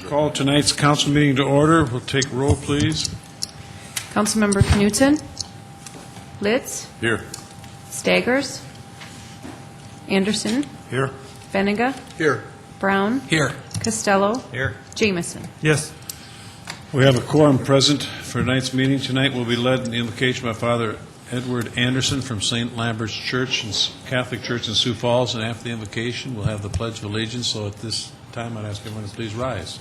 Call tonight's council meeting to order. We'll take roll, please. Councilmember Knutson? Litz? Here. Staggers? Anderson? Here. Benega? Here. Brown? Here. Costello? Here. Jameson? Yes. We have a quorum present for tonight's meeting. Tonight will be led in the invocation by Father Edward Anderson from St. Lambert's Church, and Catholic Church in Sioux Falls, and after the invocation, we'll have the Pledge of Allegiance. So at this time, I'd ask everyone to please rise.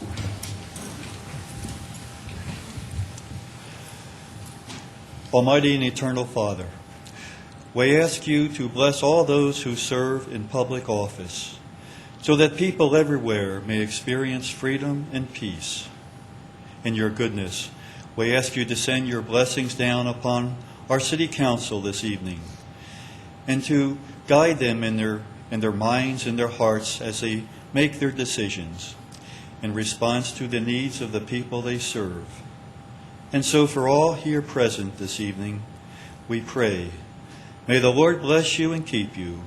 Almighty and eternal Father, we ask you to bless all those who serve in public office, so that people everywhere may experience freedom and peace. In your goodness, we ask you to send your blessings down upon our city council this evening, and to guide them in their minds and their hearts as they make their decisions in response to the needs of the people they serve. And so for all here present this evening, we pray, may the Lord bless you and keep you.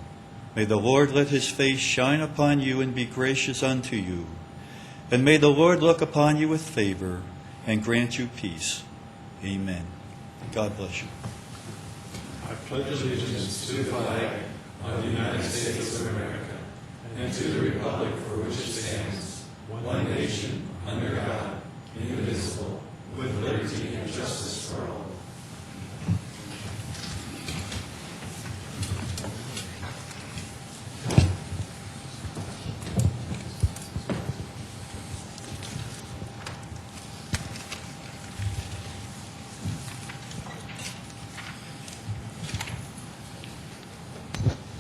May the Lord let his face shine upon you and be gracious unto you. And may the Lord look upon you with favor and grant you peace. Amen. God bless you. I pledge allegiance to the flag of the United States of America and to the republic for which it stands, one nation, under God, indivisible, with liberty and justice for all.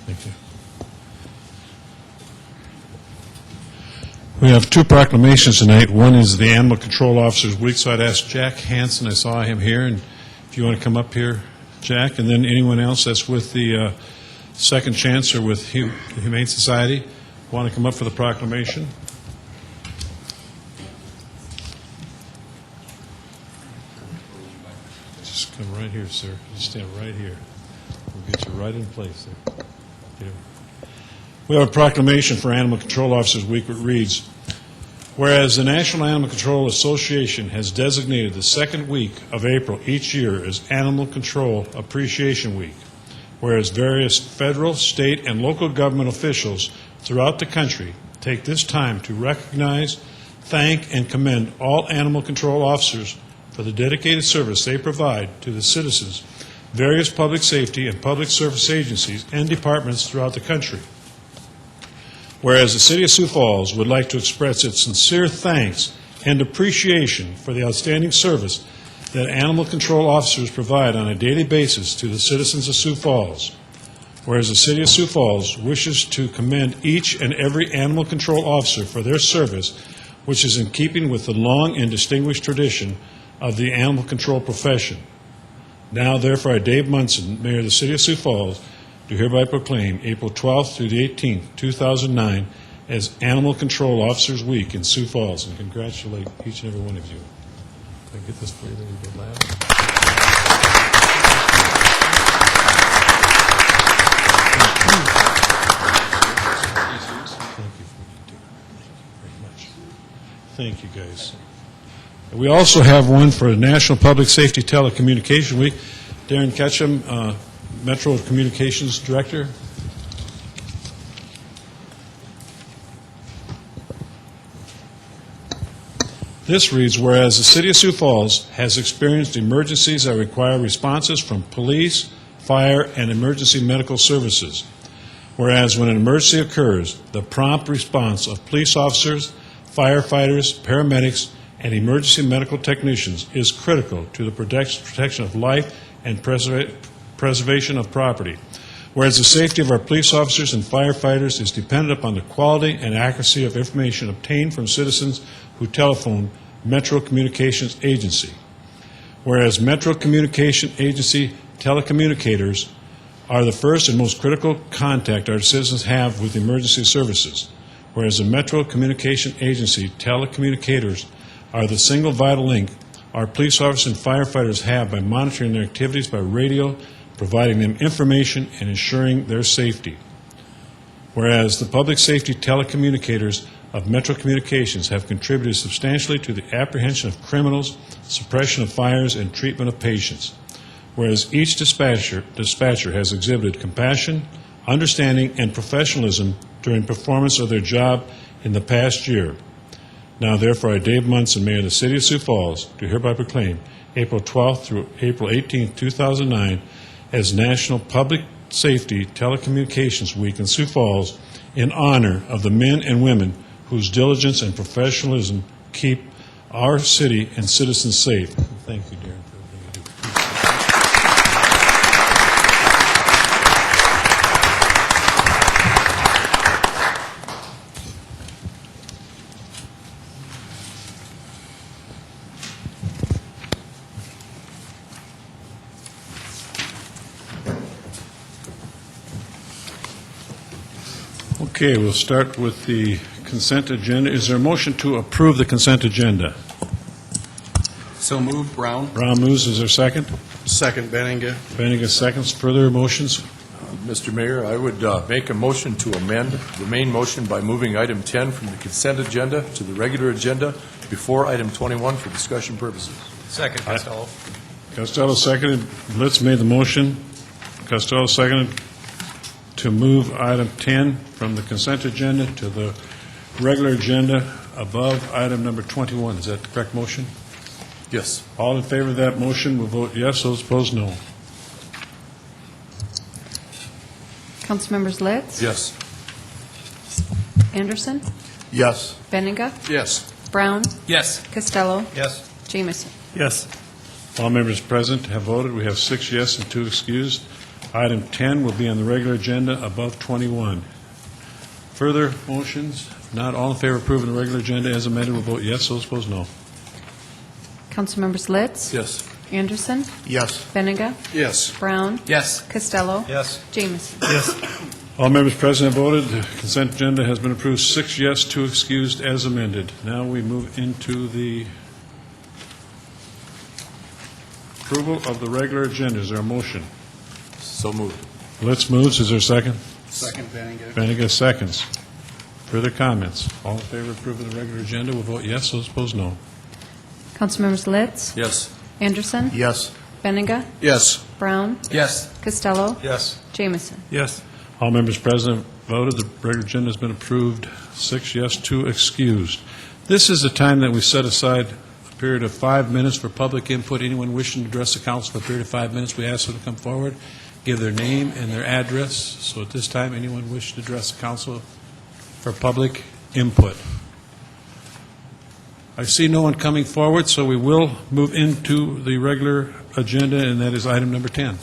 Thank you. We have two proclamations tonight. One is the Animal Control Officers Week, so I'd ask Jack Hansen, I saw him here, and if you want to come up here, Jack, and then anyone else that's with the Second Chance or with the Humane Society, want to come up for the proclamation? Just come right here, sir. Just stand right here. We'll get you right in place there. Here. We have a proclamation for Animal Control Officers Week. It reads, whereas the National Animal Control Association has designated the second week of April each year as Animal Control Appreciation Week, whereas various federal, state, and local government officials throughout the country take this time to recognize, thank, and commend all animal control officers for the dedicated service they provide to the citizens, various public safety and public service agencies and departments throughout the country. Whereas the City of Sioux Falls would like to express its sincere thanks and appreciation for the outstanding service that animal control officers provide on a daily basis to the citizens of Sioux Falls. Whereas the City of Sioux Falls wishes to commend each and every animal control officer for their service, which is in keeping with the long and distinguished tradition of the animal control profession. Now, therefore, I, Dave Munson, Mayor of the City of Sioux Falls, do hereby proclaim April 12th through the 18th, 2009, as Animal Control Officers Week in Sioux Falls, and congratulate each and every one of you. Can I get this for you a little bit loud? Thank you for what you do. Thank you very much. Thank you, guys. We also have one for the National Public Safety Telecommunication Week. Darren Ketchum, Metro Communications Director. This reads, whereas the City of Sioux Falls has experienced emergencies that require responses from police, fire, and emergency medical services. Whereas when an emergency occurs, the prompt response of police officers, firefighters, paramedics, and emergency medical technicians is critical to the protection of life and preservation of property. Whereas the safety of our police officers and firefighters is dependent upon the quality and accuracy of information obtained from citizens who telephone Metro Communications Agency. Whereas Metro Communication Agency telecommunicators are the first and most critical contact our citizens have with emergency services. Whereas the Metro Communication Agency telecommunicators are the single vital link our police officers and firefighters have by monitoring their activities by radio, providing them information, and ensuring their safety. Whereas the public safety telecommunicators of Metro Communications have contributed substantially to the apprehension of criminals, suppression of fires, and treatment of patients. Whereas each dispatcher has exhibited compassion, understanding, and professionalism during performance of their job in the past year. Now, therefore, I, Dave Munson, Mayor of the City of Sioux Falls, do hereby proclaim April 12th through April 18th, 2009, as National Public Safety Telecommunications Week in Sioux Falls in honor of the men and women whose diligence and professionalism keep our city and citizens safe. Thank you, Darren, for everything you do. Okay, we'll start with the consent agenda. Is there a motion to approve the consent agenda? So moved, Brown. Brown moves. Is there a second? Second, Benninga. Benninga seconds. Further motions? Mr. Mayor, I would make a motion to amend the main motion by moving item 10 from the consent agenda to the regular agenda before item 21 for discussion purposes. Second, Costello. Costello seconded. Blitz made the motion. Costello seconded to move item 10 from the consent agenda to the regular agenda above item number 21. Is that the correct motion? Yes. All in favor of that motion will vote yes. Those opposed, no. Councilmembers Litz? Yes. Anderson? Yes. Benninga? Yes. Brown? Yes. Costello? Yes. Jamison? Yes. All members present have voted. We have 6 yes and 2 excused. Item 10 will be on the regular agenda above 21. Further motions? If not, all in favor of approving the regular agenda as amended will vote yes. Those opposed, no. Councilmembers Litz? Yes. Anderson? Yes. Benninga? Yes. Brown? Yes. Costello? Yes. Jamison? All members present have voted. The consent agenda has been approved. 6 yes, 2 excused as amended. Now we move into the approval of the regular agenda. Is there a motion? So moved. Litz moves. Is there a second? Second, Benninga. Benninga seconds. Further comments? All in favor of approving the regular agenda will vote yes. Those opposed, no. Councilmembers Litz? Yes. Anderson? Yes. Benninga? Yes. Brown? Yes. Costello? Yes. Jamison? Yes. All members present voted. The regular agenda has been approved. 6 yes, 2 excused. This is the time that we set aside a period of 5 minutes for public input. Anyone wishing to address the council for a period of 5 minutes, we ask them to come forward, give their name and their address. So at this time, anyone wishing to address the council for public input? I see no one coming forward, so we will move into the regular agenda, and that is item number 10.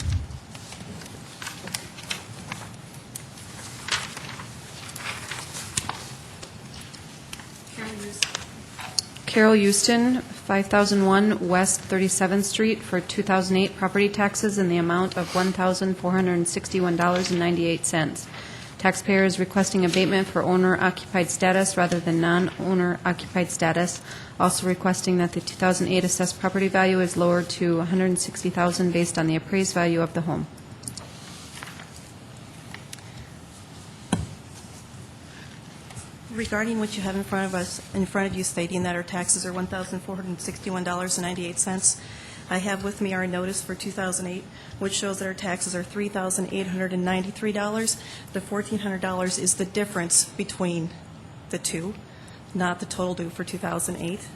Carol Houston, 5001 West 37th Street, for 2008 property taxes in the amount of $1,461.98. Taxpayer is requesting abatement for owner-occupied status rather than non-owner-occupied status. Also requesting that the 2008 assessed property value is lowered to $160,000 based on the appraised value of the home. Regarding what you have in front of you stating that our taxes are $1,461.98, I have with me our notice for 2008, which shows that our taxes are $3,893. The $1,400 is the difference between the two, not the total due for 2008.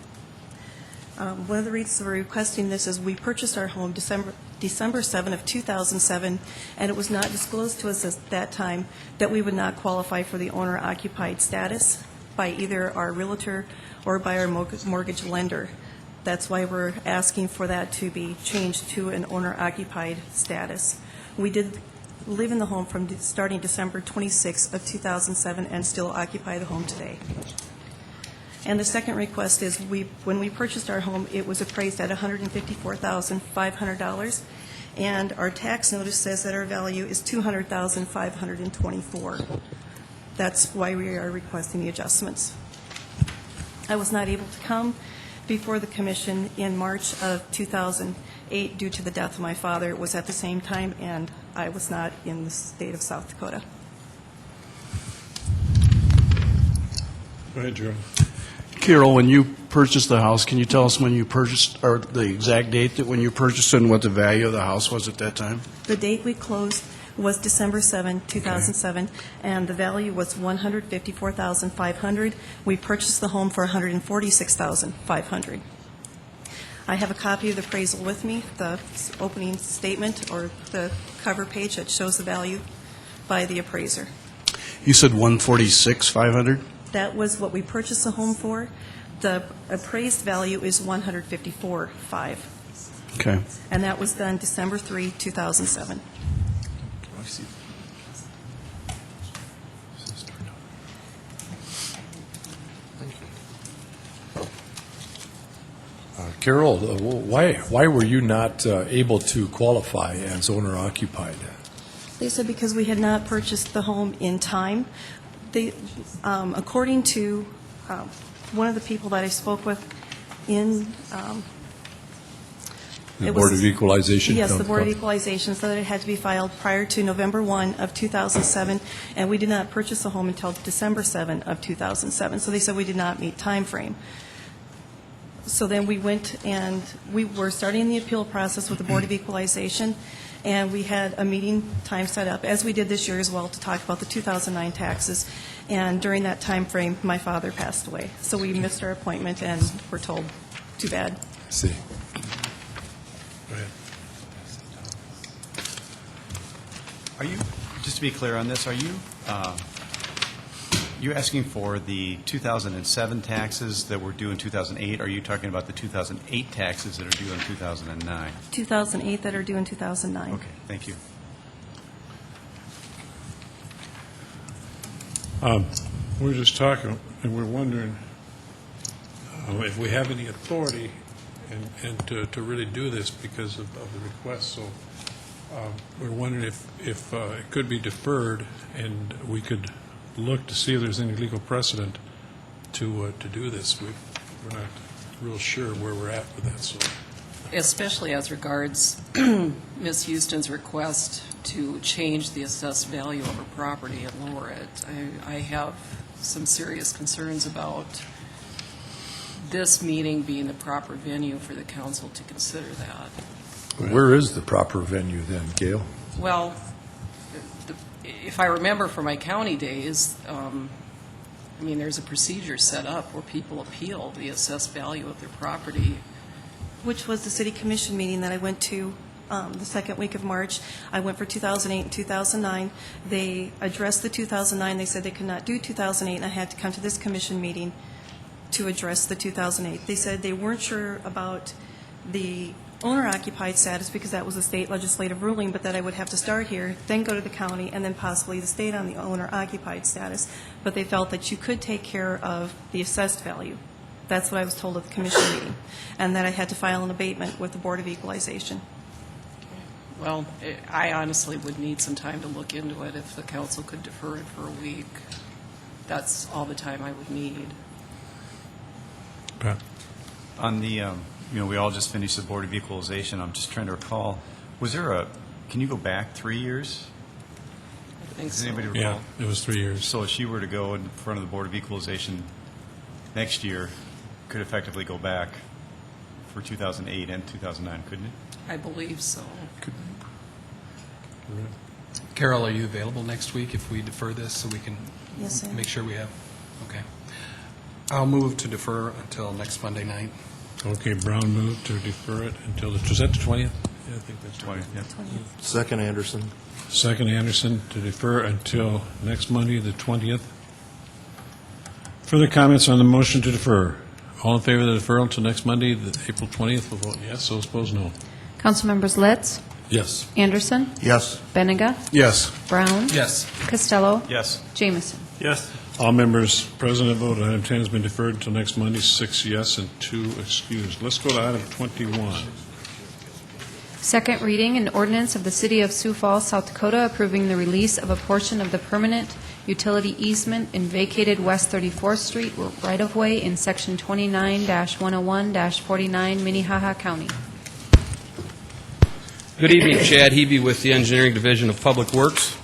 One of the reasons we're requesting this is we purchased our home December 7 of 2007, and it was not disclosed to us at that time that we would not qualify for the owner-occupied status by either our realtor or by our mortgage lender. That's why we're asking for that to be changed to an owner-occupied status. We did live in the home from starting December 26 of 2007 and still occupy the home today. And the second request is when we purchased our home, it was appraised at $154,500, and our tax notice says that our value is $200,524. That's why we are requesting the adjustments. I was not able to come before the commission in March of 2008 due to the death of my father. It was at the same time, and I was not in the state of South Dakota. Go ahead, Gerald. Carol, when you purchased the house, can you tell us when you purchased, or the exact date that when you purchased it and what the value of the house was at that time? The date we closed was December 7, 2007, and the value was $154,500. We purchased the home for $146,500. I have a copy of the appraisal with me, the opening statement or the cover page that shows the value by the appraiser. You said 146,500? That was what we purchased the home for. The appraised value is $154,500, Okay. and that was done December 3, 2007. Carol, why were you not able to qualify as owner occupied? Lisa, because we had not purchased the home in time. They, according to one of the people that I spoke with in The it Board was- of Equalization? Yes, the Board of Equalization said that it had to be filed prior to November 1 of 2007, and we did not purchase the home until December 7 of 2007. So they said we did not meet time frame. So then we went and we were starting the appeal process with the Board of Equalization, and we had a meeting time set up, as we did this year as well, to talk about the 2009 taxes. And during that time frame, my father passed away. So we missed our appointment and were told, too bad. See. Go ahead. Are you, just to be clear on this, are you, you asking for the 2007 taxes that were due in 2008? Or are you talking about the 2008 taxes that are due in 2009? 2008 that are due in 2009. Okay, thank you. We're just talking, and we're wondering if we have any authority and to really do this because of the request. So we're wondering if it could be deferred, and we could look to see if there's any legal precedent to do this. We're not real sure where we're at with that. So Especially as regards Ms. Houston's request to change the assessed value of her property and lower it. I have some serious concerns about this meeting being the proper venue for the council to consider that. Where is the proper venue then, Gail? Well, if I remember from my county days, I mean, there's a procedure set up where people appeal the assessed value of their property. Which was the city commission meeting that I went to the second week of March. I went for 2008 and 2009. They addressed the 2009. They said they could not do 2008, and I had to come to this commission meeting to address the 2008. They said they weren't sure about the owner-occupied status because that was a state legislative ruling, but that I would have to start here, then go to the county, and then possibly the state on the owner-occupied status. But they felt that you could take care of the assessed value. That's what I was told at the commission meeting, and that I had to file an abatement with the Board of Equalization. Well, I honestly would need some time to look into it. If the council could defer it for a week, that's all the time I would need. Pat? On the, we all just finished the Board of Equalization. I'm just trying to recall, was there can you go back 3 years? I think Does so. anybody recall? Yeah, it was 3 years. So if she were to go in front of the Board of Equalization next year, could effectively go back for 2008 and 2009, couldn't it? I believe so. Carol, are you available next week if we defer this so we can Yes, sir. make sure we have? Okay. I'll move to defer until next Monday night. Okay, Brown moved to defer it until, was that the 20th? Yeah, I think that's 20, yeah. Second, Anderson. Second, Anderson, to defer until next Monday, the 20th. Further comments on the motion to defer? All in favor of the deferral until next Monday, the April 20th, will vote yes, those opposed, no. Councilmembers Litz, Yes. Anderson, Yes. Benega, Yes. Brown, Yes. Costello, Yes. Jamison. Yes. All members present have voted. Item 10 has been deferred until next Monday, 6 yes and 2 excused. Let's go to item 21. Second reading, an ordinance of the City of Sioux Falls, South Dakota, approving the release of a portion of the permanent utility easement in vacated West 34th Street right-of-way in Section 29-101-49, Minnehaha County. Good evening, Chad Hebe with the Engineering Division of Public Works.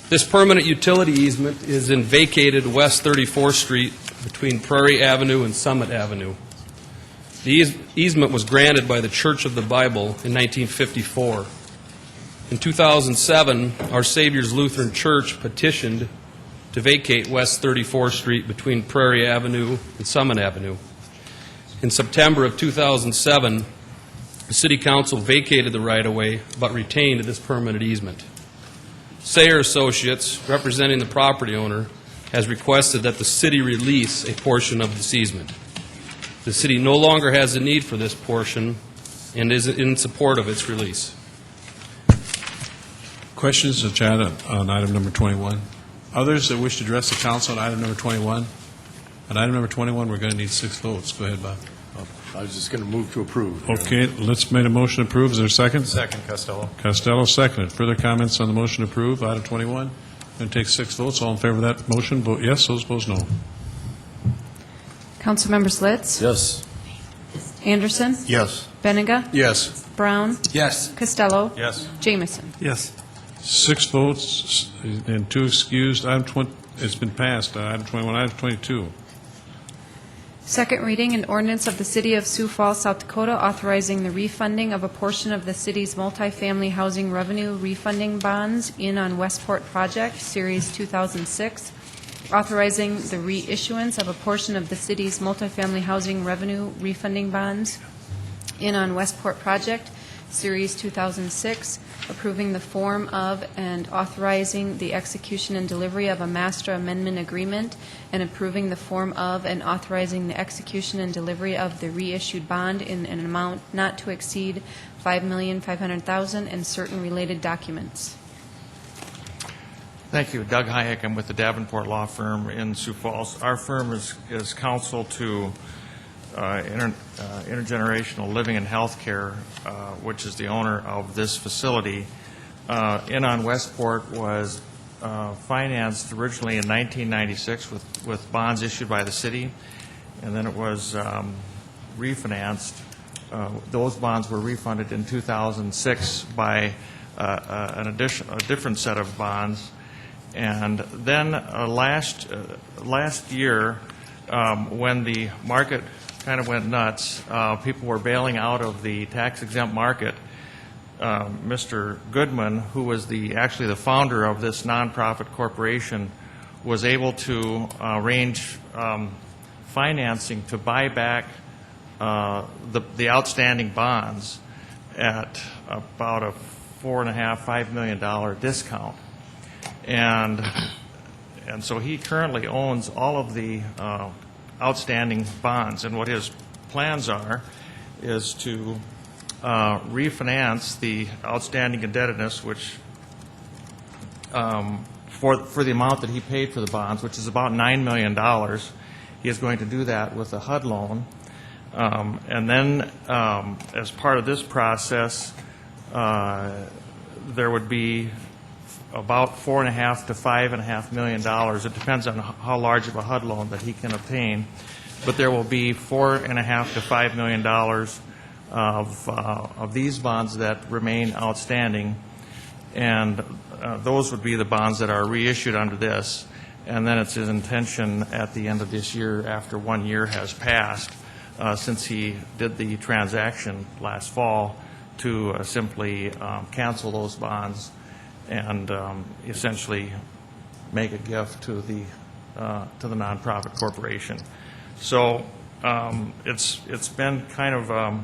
This permanent utility easement is in vacated West 34th Street between Prairie Avenue and Summit Avenue. The easement was granted by the Church of the Bible in 1954. In 2007, Our Savior's Lutheran Church petitioned to vacate West 34th Street between Prairie Avenue and Summit Avenue. In September of 2007, the City Council vacated the right-of-way but retained this permanent easement. Sayer Associates, representing the property owner, has requested that the city release a portion of this easement. The city no longer has a need for this portion and is in support of its release. Questions of Chad on item number 21? Others that wish to address the council on item number 21? On item number 21, we're going to need 6 votes. Go ahead, Bob. I was just going to move to approve. Okay, let's make a motion to approve. Is there a second? Second, Costello. Costello, seconded. Further comments on the motion to approve, item 21? Going to take 6 votes. All in favor of that motion, vote yes. Those opposed, no. Councilmembers Litz, Yes. Anderson, Yes. Benega, Yes. Brown, Yes. Costello, Yes. Jamison. Yes. 6 votes and 2 excused. Item 20, it's been passed. Item 21, item 22. Second reading, an ordinance of the City of Sioux Falls, South Dakota, authorizing the refunding of a portion of the city's multifamily housing revenue refunding bonds in on Westport Project, Series 2006, authorizing the reissuance of a portion of the city's multifamily housing revenue refunding bonds in on Westport Project, Series 2006, approving the form of and authorizing the execution and delivery of a master amendment agreement, and approving the form of and authorizing the execution and delivery of the reissued bond in an amount not to exceed $5,500,000 and certain related documents. Thank you. Doug Hayek. I'm with the Davenport Law Firm in Sioux Falls. Our firm is counsel to Intergenerational Living and Healthcare, which is the owner of this facility. In on Westport was financed originally in 1996 with bonds issued by the city, and then it was refinanced. Those bonds were refunded in 2006 by a different set of bonds. And then last year, when the market kind of went nuts, people were bailing out of the tax-exempt market. Mr. Goodman, who was actually the founder of this nonprofit corporation, was able to arrange financing to buy back the outstanding bonds at about a $4.5–5 million discount. And so he currently owns all of the outstanding bonds, and what his plans are is to refinance the outstanding indebtedness, which for the amount that he paid for the bonds, which is about $9 million. He is going to do that with a HUD loan, and then as part of this process, there would be about $4.5 to $5.5 million. It depends on how large of a HUD loan that he can obtain. But there will be $4.5 to $5 million of these bonds that remain outstanding, and those would be the bonds that are reissued under this. And then it's his intention at the end of this year, after 1 year has passed, since he did the transaction last fall, to simply cancel those bonds and essentially make a gift to the nonprofit corporation. So it's been kind of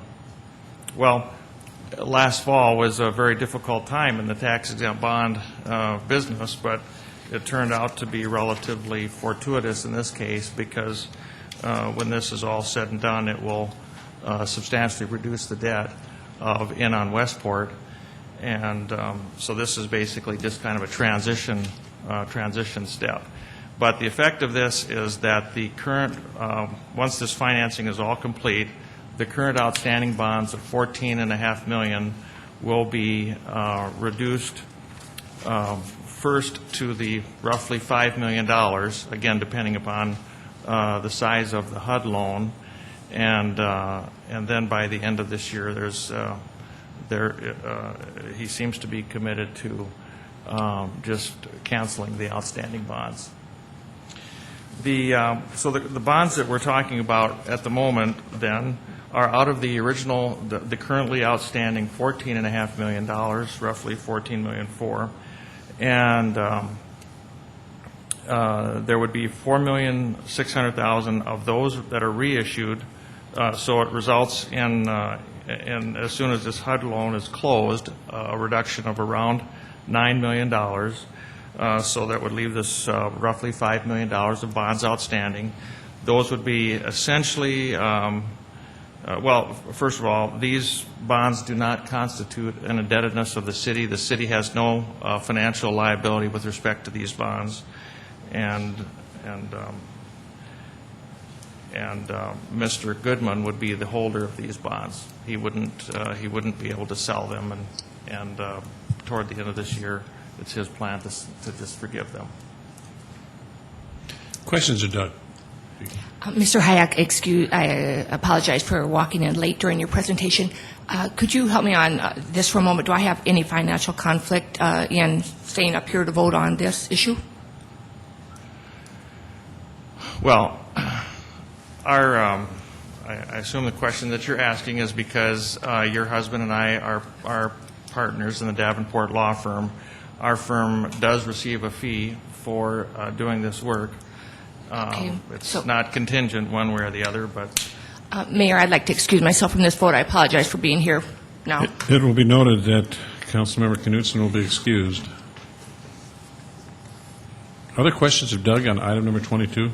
last fall was a very difficult time in the tax-exempt bond business, but it turned out to be relatively fortuitous in this case, because when this is all said and done, it will substantially reduce the debt of in on Westport. And so this is basically just kind of a transition step. But the effect of this is that the current, once this financing is all complete, the current outstanding bonds of $14.5 million will be reduced first to the roughly $5 million, again depending upon the size of the HUD loan, and then by the end of this year, he seems to be committed to just canceling the outstanding bonds. So the bonds that we're talking about at the moment, then, are out of the original, the currently outstanding $14.5 million, roughly $14.4 million, and there would be $4,600,000 of those that are reissued. So it results in as soon as this HUD loan is closed, a reduction of around $9 million. So that would leave us roughly $5 million of bonds outstanding. Those would be essentially, well, first of all, these bonds do not constitute an indebtedness of the city. The city has no financial liability with respect to these bonds, and Mr. Goodman would be the holder of these bonds. He wouldn't be able to sell them, and toward the end of this year, it's his plan to just forgive them. Questions of Doug? Mr. Hayek, I apologize for walking in late during your presentation. Could you help me on this for a moment? Do I have any financial conflict in staying up here to vote on this issue? Well, I assume the question that you're asking is because your husband and I are partners in the Davenport law firm. Our firm does receive a fee for doing this work. Okay. It's not contingent one way or the other, but... Mayor, I'd like to excuse myself from this vote. I apologize for being here now. It will be noted that Councilmember Knutson will be excused. Other questions of Doug on item number 22?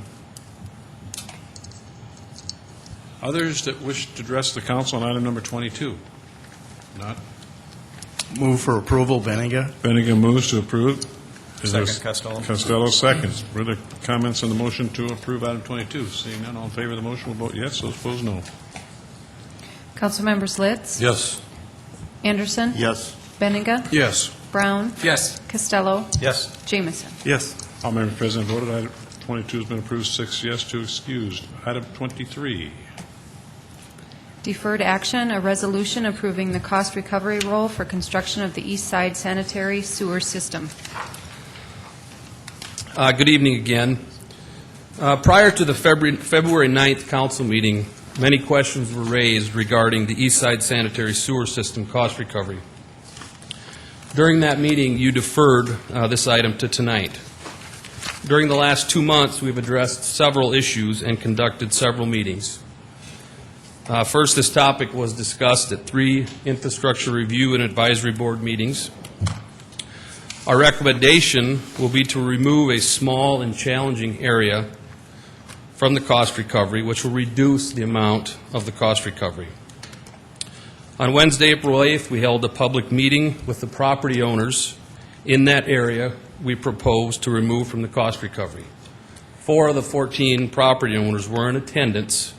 Others that wish to address the council on item number 22? Not? Move for approval, Benega. Benega moves to approve. Is there- Second, Costello. Costello seconds. Further comments on the motion to approve item 22? Seeing none, all in favor of the motion will vote yes. Those opposed, no. Councilmembers Litz? Yes. Anderson? Yes. Benega? Yes. Brown? Yes. Costello? Yes. Jamison? Yes. All members present voted. Item 22 has been approved, 6 yes, 2 excused. Item 23. Deferred action, a resolution approving the cost recovery roll for construction of the East Side Sanitary Sewer System. Good evening again. Prior to the February 9th council meeting, many questions were raised regarding the East Side Sanitary Sewer System cost recovery. During that meeting, you deferred this item to tonight. During the last 2 months, we've addressed several issues and conducted several meetings. First, this topic was discussed at 3 infrastructure review and advisory board meetings. Our recommendation will be to remove a small and challenging area from the cost recovery, which will reduce the amount of the cost recovery. On Wednesday, April 8th, we held a public meeting with the property owners in that area we proposed to remove from the cost recovery. 4 of the 14 property owners were in attendance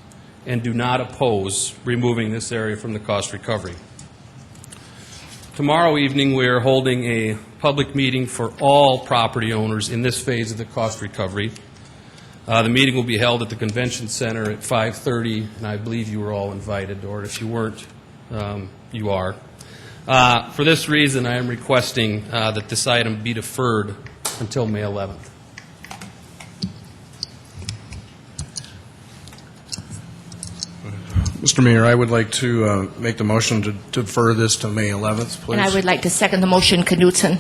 and do not oppose removing this area from the cost recovery. Tomorrow evening, we are holding a public meeting for all property owners in this phase of the cost recovery. The meeting will be held at the Convention Center at 5:30, and I believe you were all invited, or if you weren't, you are. For this reason, I am requesting that this item be deferred until May 11th. Mr. Mayor, I would like to make the motion to defer this to May 11th, please. And I would like to second the motion, Knutson.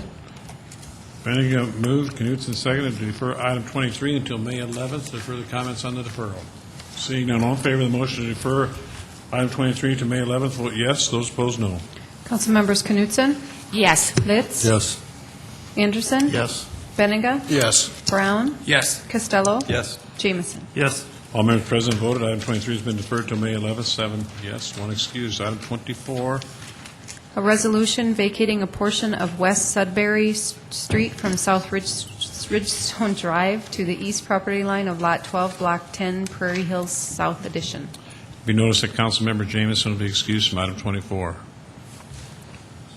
Benega moved, Knutson seconded to defer item 23 until May 11th. Are there further comments on the deferral? Seeing none, all in favor of the motion to defer item 23 to May 11th, vote yes. Those opposed, no. Councilmembers Knutson? Yes. Litz? Yes. Anderson? Yes. Benega? Yes. Brown? Yes. Costello? Yes. Jamison? Yes. All members present voted. Item 23 has been deferred to May 11th, 7 yes, 1 excused. Item 24. A resolution vacating a portion of West Sudbury Street from South Ridgestone Drive to the east property line of Lot 12, Block 10, Prairie Hills South Addition. Be noticed that Councilmember Jamison will be excused from item 24.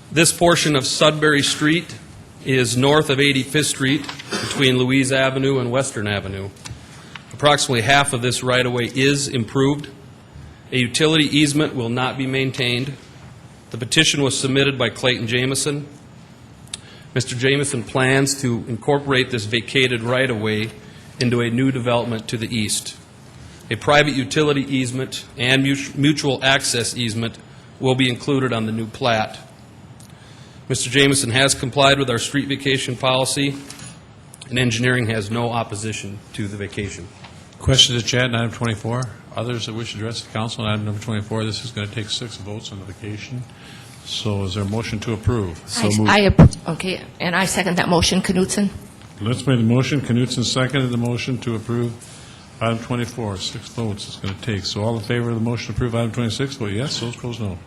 This portion of Sudbury Street is north of 85th Street between Louise Avenue and Western Avenue. Approximately half of this right-of-way is improved. A utility easement will not be maintained. The petition was submitted by Clayton Jamison. Mr. Jameson plans to incorporate this vacated right-of-way into a new development to the east. A private utility easement and mutual access easement will be included on the new plat. Mr. Jameson has complied with our street vacation policy, and engineering has no opposition to the vacation. Questions to Chad on item 24? Others that wish to address the council on item number 24? This is going to take 6 votes on the vacation. So is there a motion to approve? Okay, and I second that motion. Knutson? Let's make the motion. Knutson seconded the motion to approve item 24. 6 votes it's going to take. So all in favor of the motion to approve item 26, vote yes. Those opposed, no.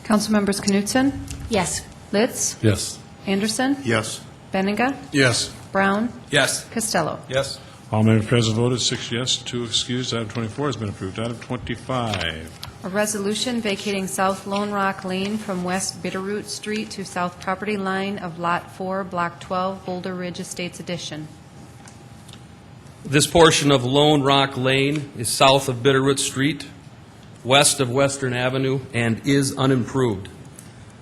Council members Knutson? Yes. Litz? Yes. Anderson? Yes. Benega? Yes. Brown? Yes. Costello? Yes. All members present voted 6 yes, 2 excused. Item 24 has been approved. Item 25. A resolution vacating South Lone Rock Lane from West Bitterroot Street to south property line of Lot 4, Block 12, Boulder Ridge Estates Edition. This portion of Lone Rock Lane is south of Bitterroot Street, west of Western Avenue, and is unimproved.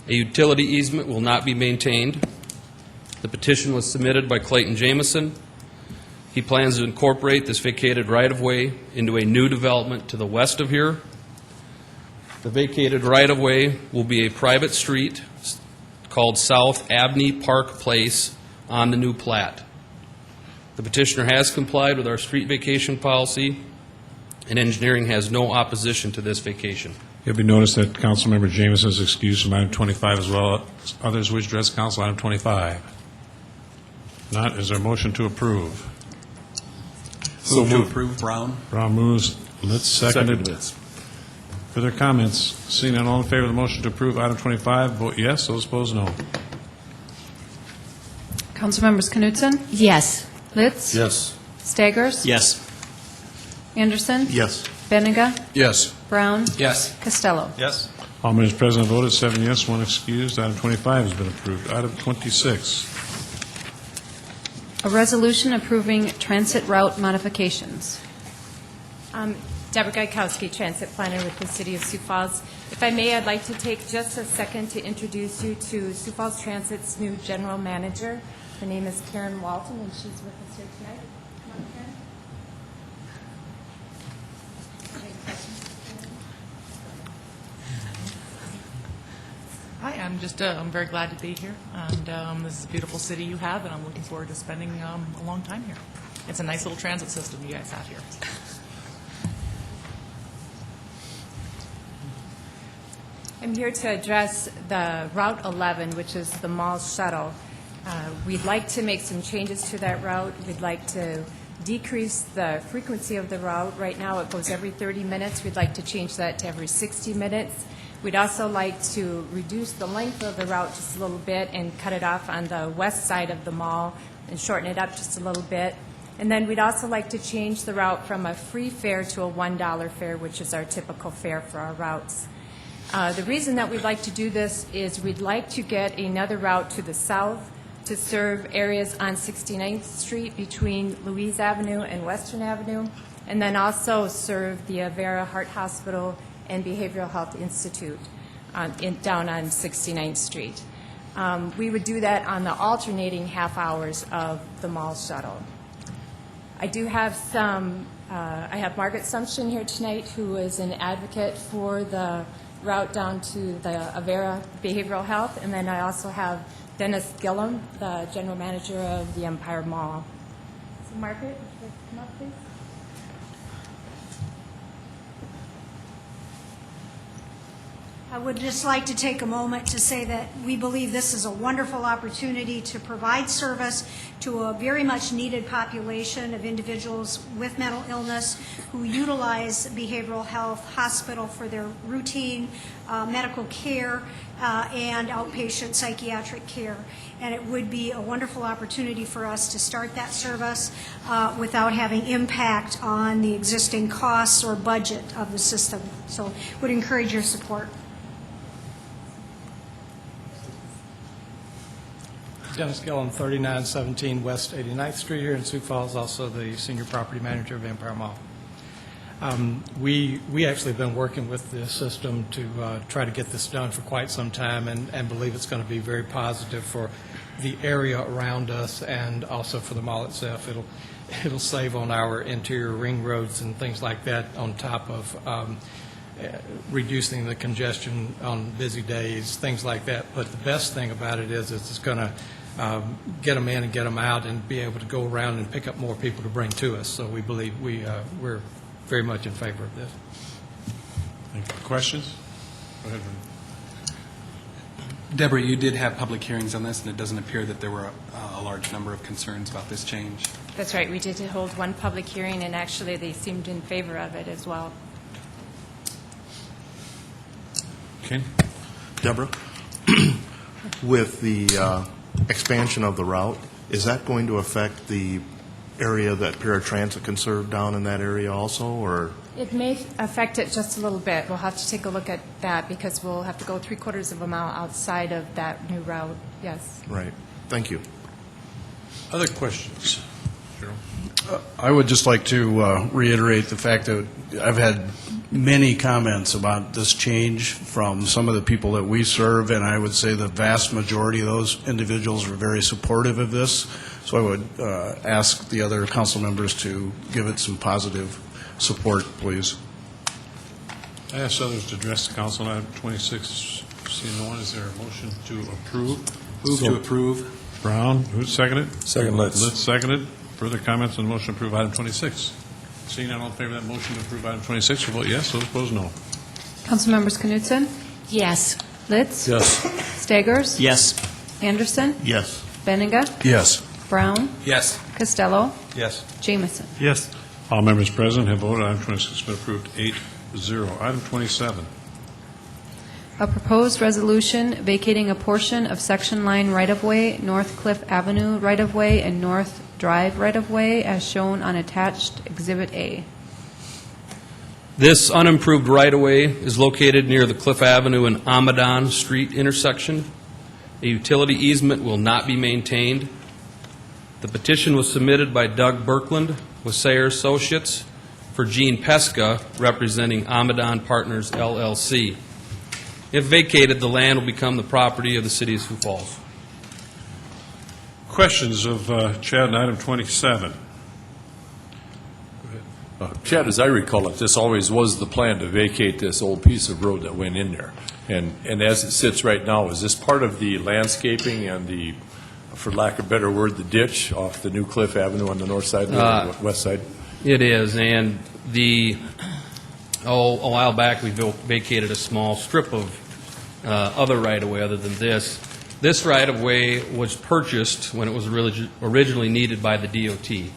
A utility easement will not be maintained. The petition was submitted by Clayton Jameson. He plans to incorporate this vacated right-of-way into a new development to the west of here. The vacated right-of-way will be a private street called South Abney Park Place on the new plat. The petitioner has complied with our street vacation policy, and engineering has no opposition to this vacation. It'll be noticed that Councilmember Jameson is excused from item 25 as well. Others wish to address council on item 25? Not. Is there a motion to approve? Move to approve. Brown? Brown moves. Litz seconded. Further comments? Seeing none, all in favor of the motion to approve item 25, vote yes. Those opposed, no. Council members Knutson? Yes. Litz? Yes. Staggers? Yes. Anderson? Yes. Benega? Yes. Brown? Yes. Costello? Yes. All members present voted 7 yes, 1 excused. Item 25 has been approved. Item 26. A resolution approving transit route modifications. Deborah Gaikowski, Transit Planner with the City of Sioux Falls. If I may, I'd like to take just a second to introduce you to Sioux Falls Transit's new General Manager. Her name is Karen Walton, and she's with us here tonight. Come on, Karen. Hi, I'm very glad to be here, and this is a beautiful city you have, and I'm looking forward to spending a long time here. It's a nice little transit system you guys have here. I'm here to address the Route 11, which is the mall shuttle. We'd like to make some changes to that route. We'd like to decrease the frequency of the route. Right now, it goes every 30 minutes. We'd like to change that to every 60 minutes. We'd also like to reduce the length of the route just a little bit and cut it off on the west side of the mall and shorten it up just a little bit. And then we'd also like to change the route from a free fare to a $1 fare, which is our typical fare for our routes. The reason that we'd like to do this is we'd like to get another route to the south to serve areas on 69th Street between Louise Avenue and Western Avenue, and then also serve the Avera Heart Hospital and Behavioral Health Institute down on 69th Street. We would do that on the alternating half hours of the mall shuttle. I do have I have Margaret Sumption here tonight, who is an advocate for the route down to the Avera Behavioral Health, and then I also have Dennis Gillum, the general manager of the Empire Mall. So Margaret, if you could come up, please. I would just like to take a moment to say that we believe this is a wonderful opportunity to provide service to a very much needed population of individuals with mental illness who utilize behavioral health hospital for their routine medical care and outpatient psychiatric care. And it would be a wonderful opportunity for us to start that service without having impact on the existing costs or budget of the system. So would encourage your support. Dennis Gillum, 3917 West 89th Street here in Sioux Falls, also the senior property manager of Empire Mall. We actually have been working with the system to try to get this done for quite some time and believe it's going to be very positive for the area around us and also for the mall itself. It'll save on our interior ring roads and things like that, on top of reducing the congestion on busy days, things like that. But the best thing about it is it's going to get them in and get them out and be able to go around and pick up more people to bring to us. So we believe we're very much in favor of this. Thank you. Questions? Go ahead. Deborah, you did have public hearings on this, and it doesn't appear that there were a large number of concerns about this change. That's right. We did hold one public hearing, and actually they seemed in favor of it as well. Okay. Deborah, with the expansion of the route, is that going to affect the area that paratransit can serve down in that area also, or? It may affect it just a little bit. We'll have to take a look at that because we'll have to go 3/4 of a mile outside of that new route. Yes. Right. Thank you. Other questions? I would just like to reiterate the fact that I've had many comments about this change from some of the people that we serve, and I would say the vast majority of those individuals are very supportive of this. So I would ask the other council members to give it some positive support, please. I ask others to address the council on item 26. Seeing no one, is there a motion to approve? Move to approve. Brown, who's seconded? Second, Litz. Litz seconded. Further comments on the motion to approve item 26? Seeing none, all in favor of that motion to approve item 26, will vote yes. Those opposed, no. Councilmembers Knutson? Yes. Litz? Yes. Staggers? Yes. Anderson? Yes. Benninga? Yes. Brown? Yes. Costello? Yes. Jamison? Yes. All members present have voted. Item 26 has been approved 8-0. Item 27. A proposed resolution vacating a portion of section line right-of-way, North Cliff Avenue right-of-way, and North Drive right-of-way as shown on attached Exhibit A. This unimproved right-of-way is located near the Cliff Avenue and Amadon Street intersection. A utility easement will not be maintained. The petition was submitted by Doug Birkland with Sayer Associates for Gene Pesca, representing Amadon Partners, LLC. If vacated, the land will become the property of the City of Sioux Falls. Questions of Chad on item 27? Chad, as I recall it, this always was the plan to vacate this old piece of road that went in there. And as it sits right now, is this part of the landscaping and the, for lack of a better word, the ditch off the new Cliff Avenue on the north side, the west side? It is, and a while back, we vacated a small strip of other right-of-way other than this. This right-of-way was purchased when it was originally needed by the DOT.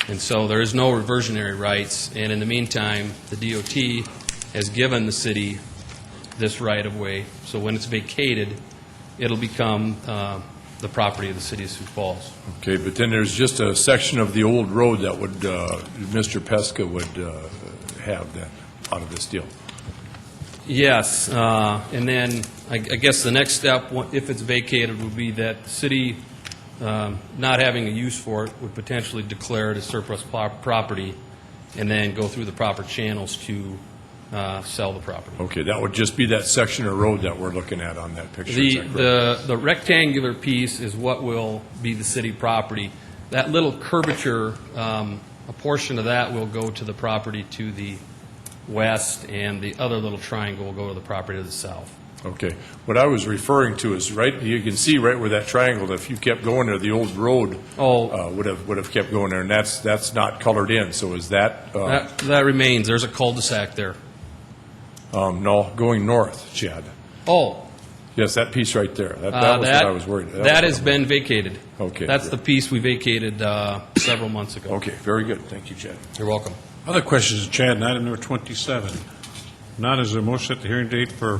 And so there is no reversionary rights, and in the meantime, the DOT has given the city this right-of-way. So when it's vacated, it'll become the property of the City of Sioux Falls. Okay, but then there's just a section of the old road that would, Mr. Pesca would have that out of this deal. Yes, and then I guess the next step, if it's vacated, would be that the city, not having a use for it, would potentially declare it as surplus property and then go through the proper channels to sell the property. Okay, that would just be that section of road that we're looking at on that picture. Is that correct? The rectangular piece is what will be the city property. That little curvature, a portion of that will go to the property to the west, and the other little triangle will go to the property to the south. Okay. What I was referring to is right, you can see right where that triangle, if you kept going there, the old road would have kept going there, and that's not colored in. So is that? That remains. There's a cul-de-sac there. No, going north, Chad. Oh. Yes, that piece right there. That was what I was worried about. That has been vacated. Okay. That's the piece we vacated several months ago. Okay, very good. Thank you, Chad. You're welcome. Other questions of Chad on item number 27? Not, is there a motion at the hearing date for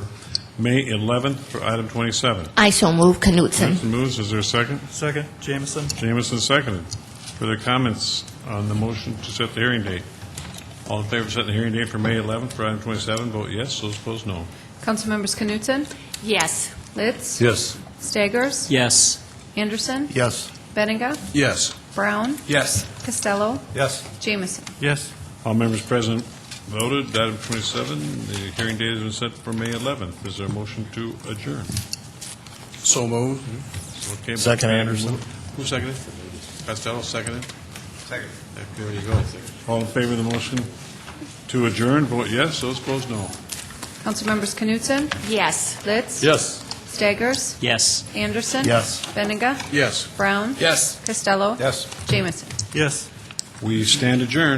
May 11th for item 27? I so move. Knutson. Knutson moves. Is there a second? Second, Jamison. Jamison seconded. Further comments on the motion to set the hearing date? All in favor of setting the hearing date for May 11th for item 27, vote yes. Those opposed, no. Councilmembers Knutson? Yes. Litz? Yes. Staggers? Yes. Anderson? Yes. Benninga? Yes. Brown? Yes. Costello? Yes. Jamison? Yes. All members present Voted. Item 27, the hearing date has been set for May 11th. Is there a motion to adjourn? So moved. Okay, Second, Anderson. Who seconded? Costello, seconded? Second. There you go. All in favor of the motion to adjourn, vote yes. Those opposed, no. Councilmembers Knutson? Yes. Litz? Yes. Staggers? Yes. Anderson? Yes. Benega? Yes. Brown? Yes. Costello? Yes. Jamison? Yes. We stand adjourned.